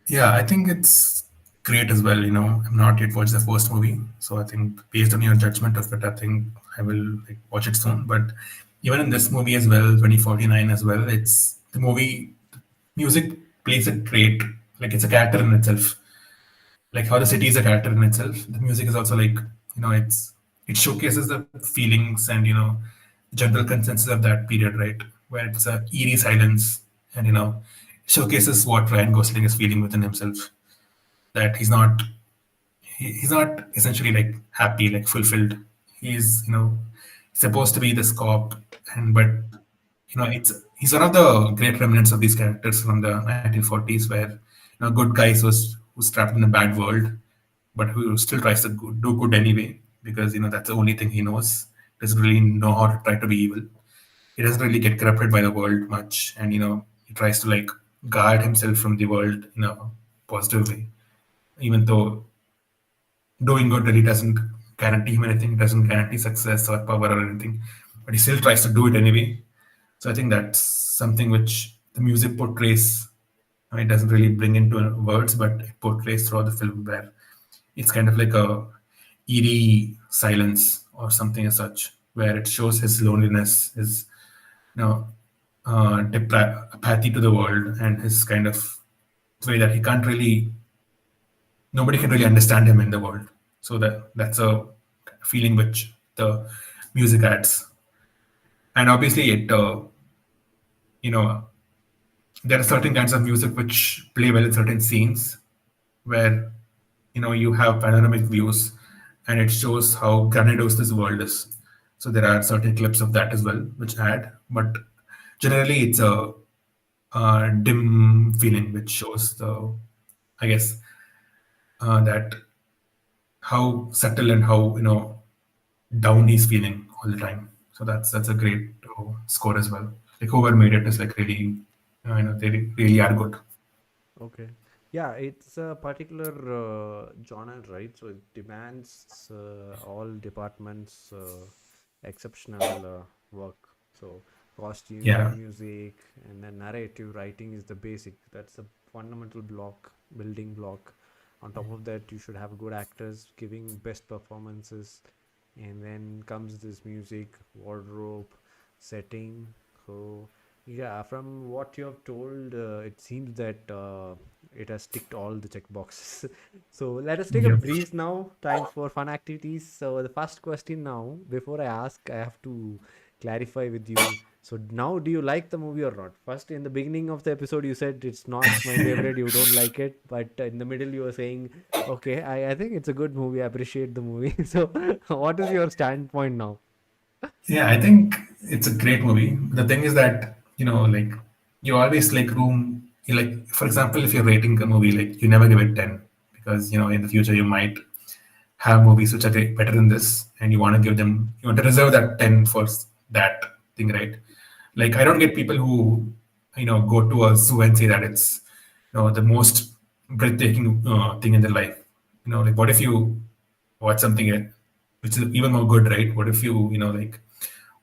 Yeah, I think it's great as well. I'm not yet watched the first movie, so I think based on your judgment of it, I think I will like watch it soon. But even in this movie as well, 2049 as well, it's the movie music plays a great like it's a character in itself. Like how the city is a character in itself, the music is also like it showcases the feelings and general consensus of that period, right? Where it's a eerie silence and showcases what Ryan Gosling is feeling within himself. That he's not essentially like happy, like fulfilled. He's supposed to be this cop, and but it's he's one of the great remnants of these characters from the 1940s, where good guys who's trapped in a bad world, but who still tries to do good anyway because that's the only thing he knows. Doesn't really know how to try to be evil. He doesn't really get corrupted by the world much, and he tries to like guard himself from the world in a positive way, even though doing good really doesn't guarantee him anything, doesn't guarantee success or power or anything, but he still tries to do it anyway. So I think that's something which the music portrays. It doesn't really bring into words, but it portrays throughout the film, where it's kind of like a eerie silence or something as such, where it shows his loneliness, his you know apathy to the world, and his kind of way that he can't really nobody can really understand him in the world. So that's a feeling which the music adds. And obviously, you know, there are certain kinds of music which play well in certain scenes where you have panoramic views, and it shows how grandiose this world is. So there are certain clips of that as well which add, but generally it's a dim feeling which shows the, I guess, that how subtle and how down he's feeling all the time. So that's a great score as well. Like whoever made it is like really, they really are good. Okay. Yeah, it's a particular genre, right? So it demands all departments exceptional work. So costume, Yeah, music, and then narrative writing is the basic. That's the fundamental block, building block. On top of that, you should have good actors giving best performances, and then comes this music, wardrobe, setting. So yeah, from what you have told, it seems that it has ticked all the check boxes. So let us take a yep. breeze now. Time for fun activities. So the first question now, before I ask, I have to clarify with you. So now, do you like the movie or not? First, in the beginning of the episode, you said it's not my favorite. You don't like it, but in the middle, you were saying, okay, I think it's a good movie. I appreciate the movie. So, what is your standpoint now? Yeah, I think it's a great movie. The thing is that, like you always like room, like for example, if you're rating a movie, like you never give it 10 because, in the future you might have movies which are better than this, and you want to give them, you want to reserve that 10 for that thing, right? Like I don't get people who, go to a zoo and say that it's, the most breathtaking thing in their life. Like what if you watch something which is even more good, right? What if you, like,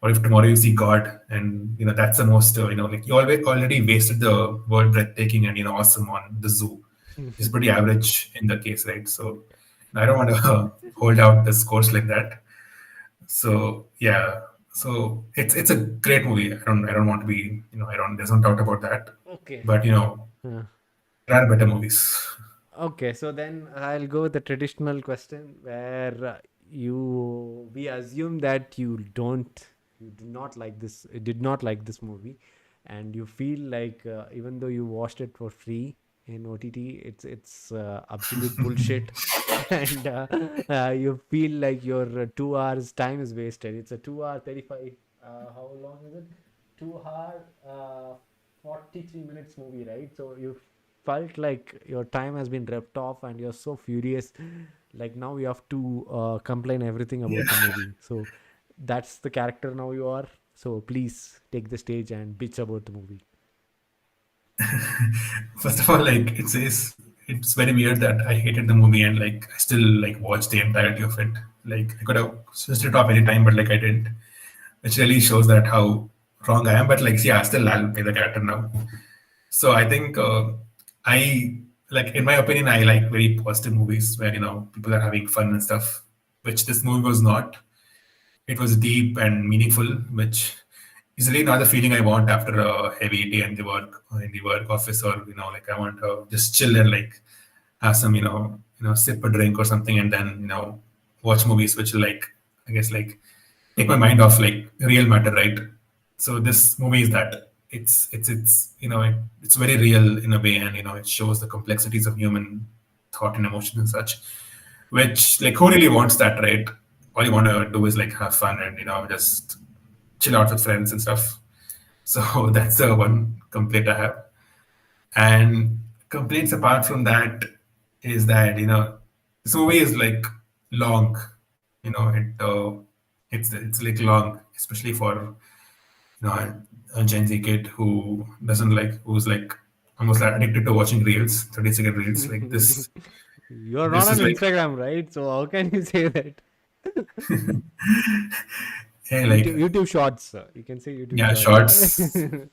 what if tomorrow you see God, and that's the most, like you already wasted the word breathtaking and awesome on the zoo. It's pretty average in the case, right? So I don't want to hold out the scores like that. So yeah, so it's a great movie. I don't want to be, I don't, there's no doubt about that. Okay. But Uh, there are better movies. Okay, so then I'll go with the traditional question where we assume that you do not like this, did not like this movie, and you feel like even though you watched it for free in OTT, it's absolute bullshit, and you feel like your 2 hours time is wasted. It's a 2 hour 35. How long is it? 2 hour 43 minutes movie, right? So you felt like your time has been ripped off and you're so furious, like now you have to complain everything Yeah. about the movie. So that's the character now you are. So please take the stage and bitch about the movie. First of all, like it's very weird that I hated the movie and like I still like watched the entirety of it. Like I could have switched it off any time, but like I didn't. Which really shows that how wrong I am. But like, yeah, still I'll play the character now. So I think I like, in my opinion, I like very positive movies where people are having fun and stuff, which this movie was not. It was deep and meaningful, which is really not the feeling I want after a heavy day in the work office, or like I want to just chill and like have some sip a drink or something, and then watch movies which will like, I guess, like take my mind off like real matter, right? So this movie is that it's very real in a way, and it shows the complexities of human thought and emotion and such, which like who really wants that, right? All you want to do is like have fun and just chill out with friends and stuff. So that's the one complaint I have. And complaints apart from that is that this movie is like long. It's like long, especially for a Gen Z kid who doesn't like, who's like almost like addicted to watching reels, 30-second reels. Like this, You're not this on is like, Instagram, right? So how can you say that? hey, YouTube, like, YouTube shorts, you can say YouTube yeah, shorts. shorts. And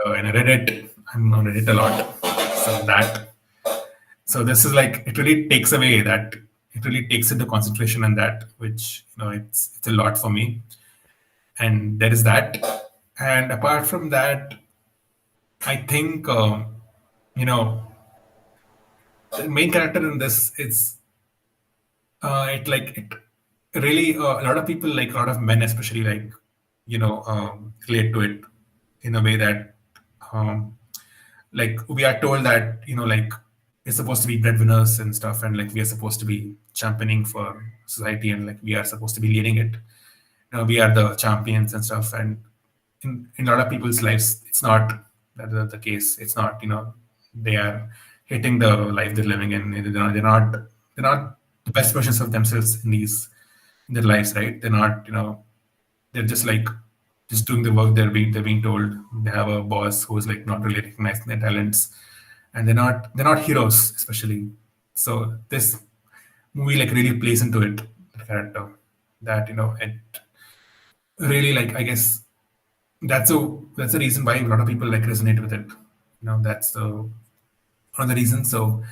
Reddit, I'm on Reddit a lot. So so this is like, it really takes into concentration and that, which, it's a lot for me. And there is that. And apart from that, I think, you know, the main character in this is it like it really a lot of people, like a lot of men especially, like relate to it in a way that um, like we are told that like we're supposed to be breadwinners and stuff, and like we are supposed to be championing for society, and like we are supposed to be leading it. We are the champions and stuff, and in a lot of people's lives it's not the case. It's not, they are hating the life they're living in. They're not the best versions of themselves in their lives, right? They're not, they're just like just doing the work they're being told. They have a boss who's like not really recognizing their talents, and they're not heroes especially. So this movie like really plays into it, the character, that it really, like, I guess that's the reason why a lot of people like resonate with it. That's the one of the reasons. So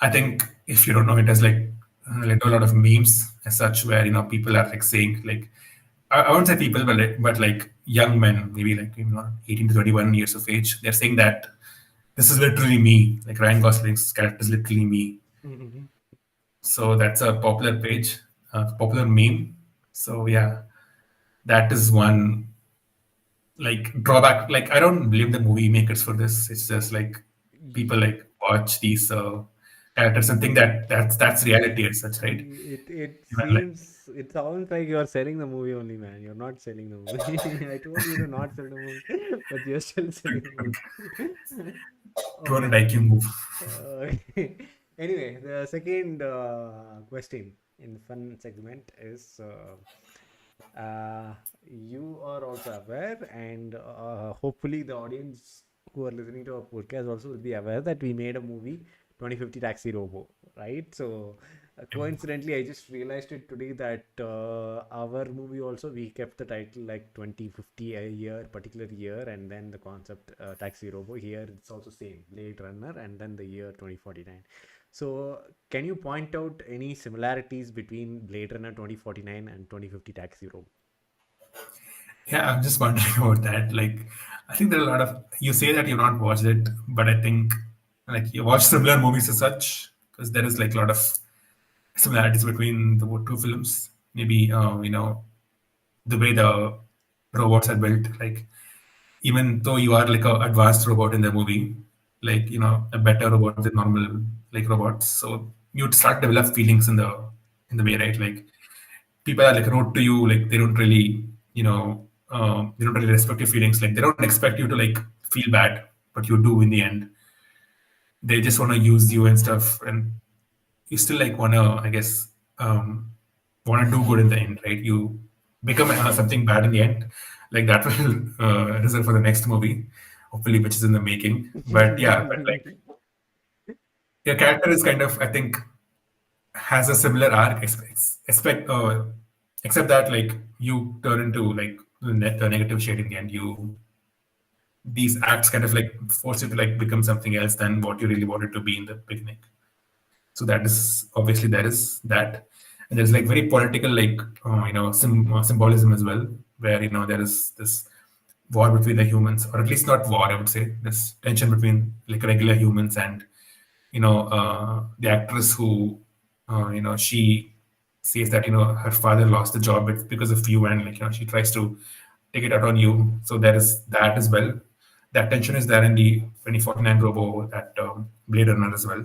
I think if you don't know, it has like led to a lot of memes as such, where people are like saying, like, I won't say people, but like young men, maybe like 18 to 21 years of age, they're saying that this is literally me. Like Ryan Gosling's character is literally me. Mhm. So that's a popular page, popular meme. So yeah, that is one like drawback. Like I don't blame the movie makers for this. It's just like people Ye- like watch these characters and think that that's reality as such, right? it Even like seems, it sounds like you're selling the movie only, man. You're not selling the movie. I told you to not sell the movie, but you're still selling the movie. 200 Okay. IQ move. Uh, anyway, the second question in the fun segment is you are also aware, and hopefully the audience who are listening to our podcast also will be aware that we made a movie 2050 Taxi Robo, right? So coincidentally, I just realized it today that our movie also, we kept the title like 2050 a year, particular year, and then the concept Taxi Robo. Here it's also same, Blade Runner, and then the year 2049. So can you point out any similarities between Blade Runner 2049 and 2050 Taxi Robo? Yeah, I'm just wondering about that. Like, I think there are a lot of, you say that you've not watched it, but I think like you watch similar movies as such, because there is like a lot of similarities between the two films. Maybe the way the robots are built. Like, even though you are like a advanced robot in the movie, like a better robot than normal like robots, so you'd start develop feelings in the way, right? Like people are like rude to you, like they don't really, they don't really respect your feelings. Like they don't expect you to like feel bad, but you do in the end. They just want to use you and stuff, and you still like want to, I guess, want to do good in the end, right? You become something bad in the end, like that will result for the next movie, hopefully, which is in the making. But yeah, but like your character is kind of, I think, has a similar arc, except that like you turn into like the negative shade in the end. These acts kind of like force you to like become something else than what you really wanted to be in the beginning. So that is obviously, there is that, and there's like very political, like symbolism as well, where there is this war between the humans, or at least not war, I would say, this tension between like regular humans and the actress who she says that her father lost the job because of you, and like she tries to take it out on you. So there is that as well. That tension is there in the 2049 Robo, that Blade Runner as well.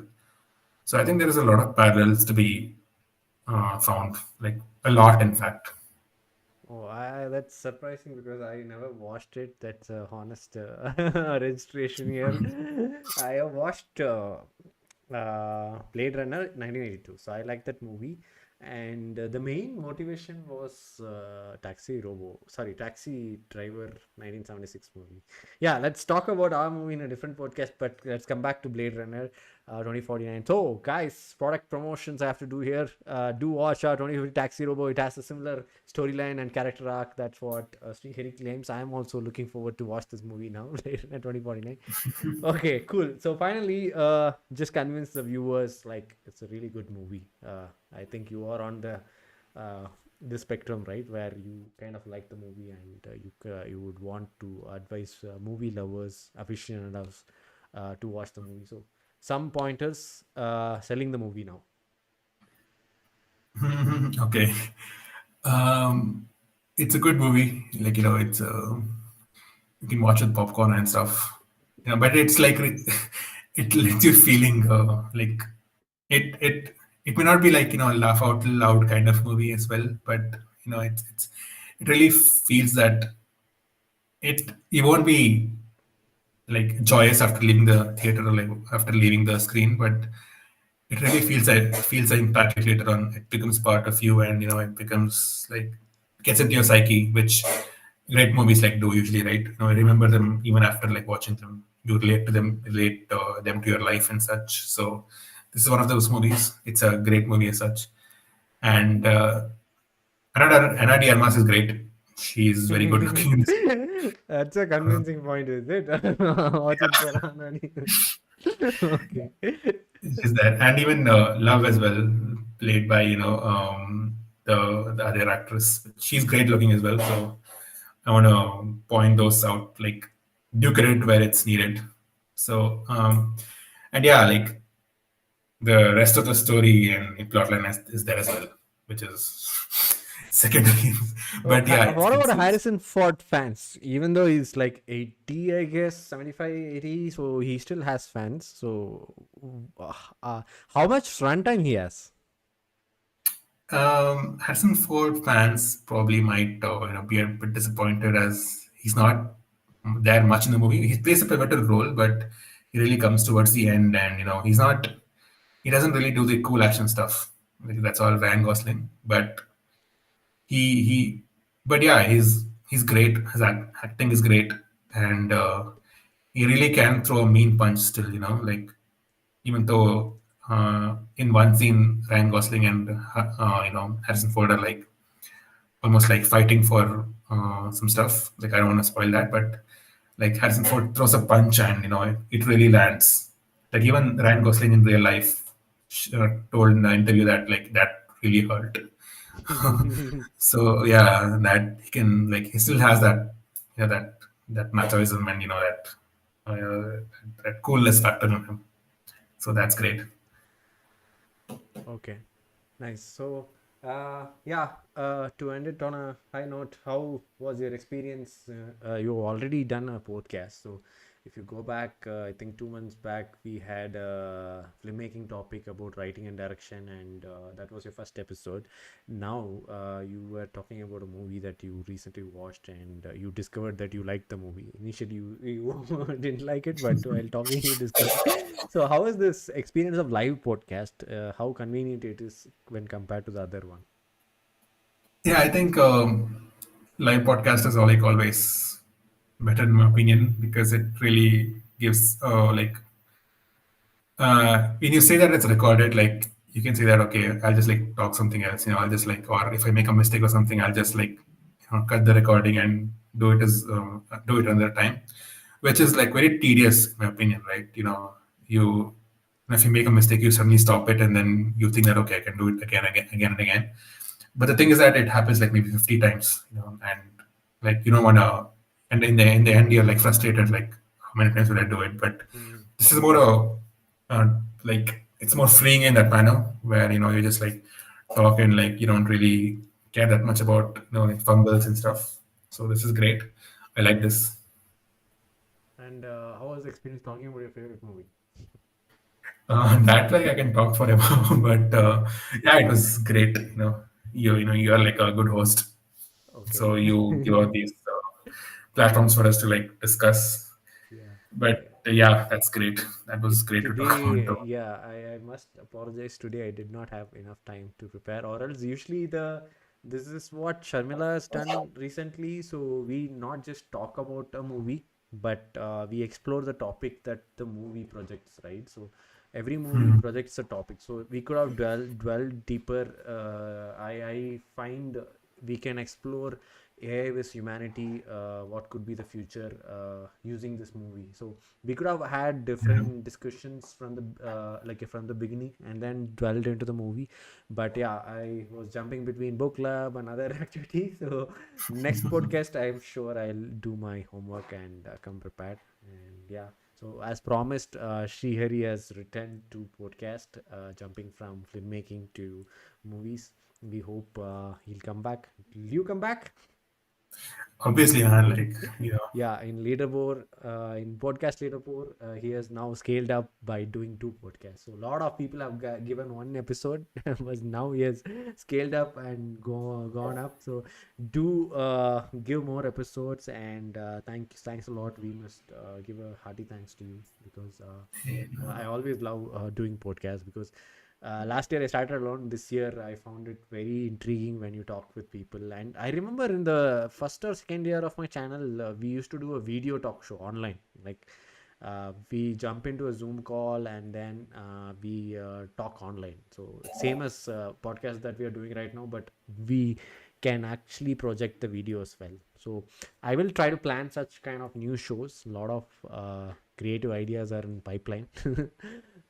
So I think there is a lot of parallels to be found, like a lot, in fact. Oh, that's surprising because I never watched it. That's a honest registration here. I have watched Blade Runner 1982, so I like that movie. And the main motivation was Taxi Driver 1976 movie. Yeah, let's talk about our movie in a different podcast, but let's come back to Blade Runner 2049. So, guys, product promotions I have to do here. Do watch our 2050 Taxi Robo. It has a similar storyline and character arc. That's what Srihari claims. I'm also looking forward to watch this movie now, Blade Runner 2049. Okay, cool. So finally, just convince the viewers like it's a really good movie. I think you are on uh, the spectrum, right, where you kind of like the movie and you would want to advise movie lovers, aficionados, to watch the movie. So some pointers selling the movie now. Okay. Um, it's a good movie. Like, it's you can watch with popcorn and stuff. But it's like it lets you feeling like it it it may not be like laugh out loud kind of movie as well, but it really feels that you won't be like joyous after leaving the theater or like after leaving the screen, but it really feels an impact like later on. It becomes part of you, and it becomes like gets into your psyche, which great movies like do usually, right? I remember them even after like watching them. You relate to them, relate them to your life and such. So this is one of those movies. It's a great movie as such, and Anna de Armas is great. She's very good looking in this. That's a Uh, convincing point, is it? Watch it for Anani. Okay. she's there, and even Love as well, played by the other actress. She's great looking as well. So I want to point those out, like do credit where it's needed. So and yeah, like the rest of the story and plotline is there as well, which is secondary. Oh, But yeah, what about it's Harrison Ford fans? Even though he's like 80, I guess, 75, 80, so he still has fans. So, uh, uh, how much runtime he has? Harrison Ford fans probably might be a bit disappointed as he's not there much in the movie. He plays a pivotal role, but he really comes towards the end, and he doesn't really do the cool action stuff. Like, that's all Ryan Gosling, but he but yeah, he's great. His acting is great, and he really can throw a mean punch still. Like even though in one scene Ryan Gosling and Harrison Ford are like almost like fighting for some stuff. Like I don't want to spoil that, but like Harrison Ford throws a punch and it really lands. Like even Ryan Gosling in real life told in the interview that like that really hurt. So yeah, that he can like he still has that that machoism and that coolness factor in him. So that's great. Okay. Nice. So, yeah, to end it on a high note, how was your experience? You've already done a podcast. So, if you go back, I think 2 months back, we had a filmmaking topic about writing and direction, and that was your first episode. Now, you were talking about a movie that you recently watched, and you discovered that you liked the movie. Initially, you didn't like it, but while talking, you discovered. So, how is this experience of live podcast? How convenient it is when compared to the other one? Yeah, I think live podcast is like always better in my opinion because it really gives when you say that it's recorded, like you can say that okay, I'll just like talk something else, I'll just like, or if I make a mistake or something, I'll just like cut the recording and do it another time, which is like very tedious in my opinion, right? You if you make a mistake, you suddenly stop it and then you think that okay, I can do it again and again. But the thing is that it happens like maybe 50 times, and like you don't want to, and in the end you're like frustrated, like how many times will I do it? But Mm. this is more like it's more freeing in that manner where you just like talk and like you don't really care that much about like fumbles and stuff. So this is great. I like this. And how was the experience talking about your favorite movie? That like I can talk forever, but yeah, it was great. You are like a good host, Okay. so you give out these platforms for us to like discuss. Yeah. But Yeah. yeah, that's great. That was great to talk Today, about. yeah, I must apologize. Today, I did not have enough time to prepare, or else usually this is what Sharmila has done recently. So we not just talk about a movie, but we explore the topic that the movie projects, right? So every movie Hmm. projects a topic. So we could have dwelled deeper. I find we can explore AI with humanity. What could be the future using this movie? So we could have had Yeah. different discussions from the like from the beginning and then dwelled into the movie, but yeah, I was jumping between book club and other activities. So next podcast, I'm sure I'll do my homework and come prepared. And yeah, so as promised, Srihari has returned to podcast, jumping from filmmaking to movies. We hope he'll come back. Will you come back? Obviously, man, like, Yeah, in leaderboard, in podcast leaderboard, he has now scaled up by doing 2 podcasts. So a lot of people have given 1 episode, but now he has scaled up and gone up. So do give more episodes, and thanks a lot. We must give a hearty thanks to you, because I always love doing podcasts, because last year I started alone. This year I found it very intriguing when you talk with people. And I remember in the first or second year of my channel, we used to do a video talk show online. Like we jump into a Zoom call, and then we talk online. So same as podcast that we are doing right now, but we can actually project the video as well. So I will try to plan such kind of new shows. A lot of creative ideas are in pipeline.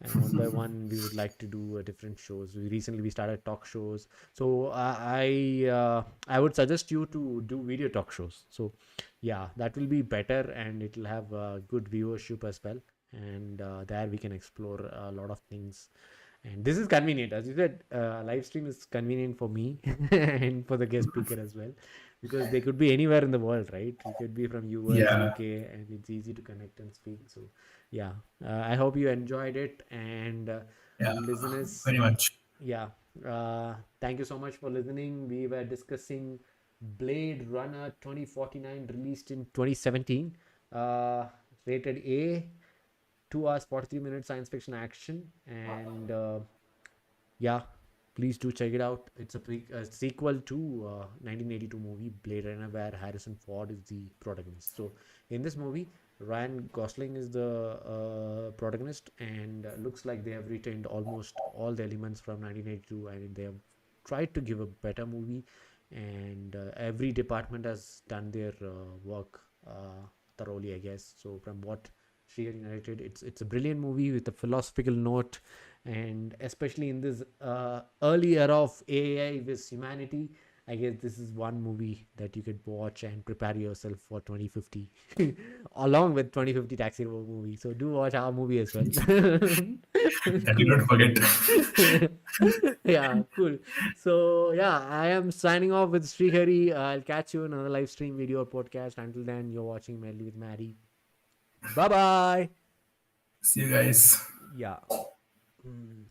And one by one we would like to do different shows. We started talk shows. So I would suggest you to do video talk shows. So yeah, that will be better, and it will have good viewership as well. And there we can explore a lot of things. And this is convenient, as you said. Live stream is convenient for me and for the guest speaker as well, because they could be anywhere in the world, right? You could be from US, yeah, UK, and it's easy to connect and speak. So yeah, I hope you enjoyed it. And yeah, listeners, very much. yeah, thank you so much for listening. We were discussing Blade Runner 2049, released in 2017, rated A, 2 hours 43 minutes science fiction action. And yeah, please do check it out. It's a sequel to 1982 movie Blade Runner, where Harrison Ford is the protagonist. So in this movie, Ryan Gosling is the protagonist, and looks like they have retained almost all the elements from 1982, and they have tried to give a better movie. And every department has done their work thoroughly, I guess. So from what she narrated, it's a brilliant movie with a philosophical note. And especially in this early era of AI with humanity, I guess this is one movie that you could watch and prepare yourself for 2050, along with 2050 Taxi Robot movie. So do watch our movie as well. That you Cool. don't forget. Yeah, cool. So yeah, I am signing off with Srihari. I'll catch you in another live stream video or podcast. Until then, you're watching Medley with MaddiE. Bye bye. See you guys. Yeah. Mm.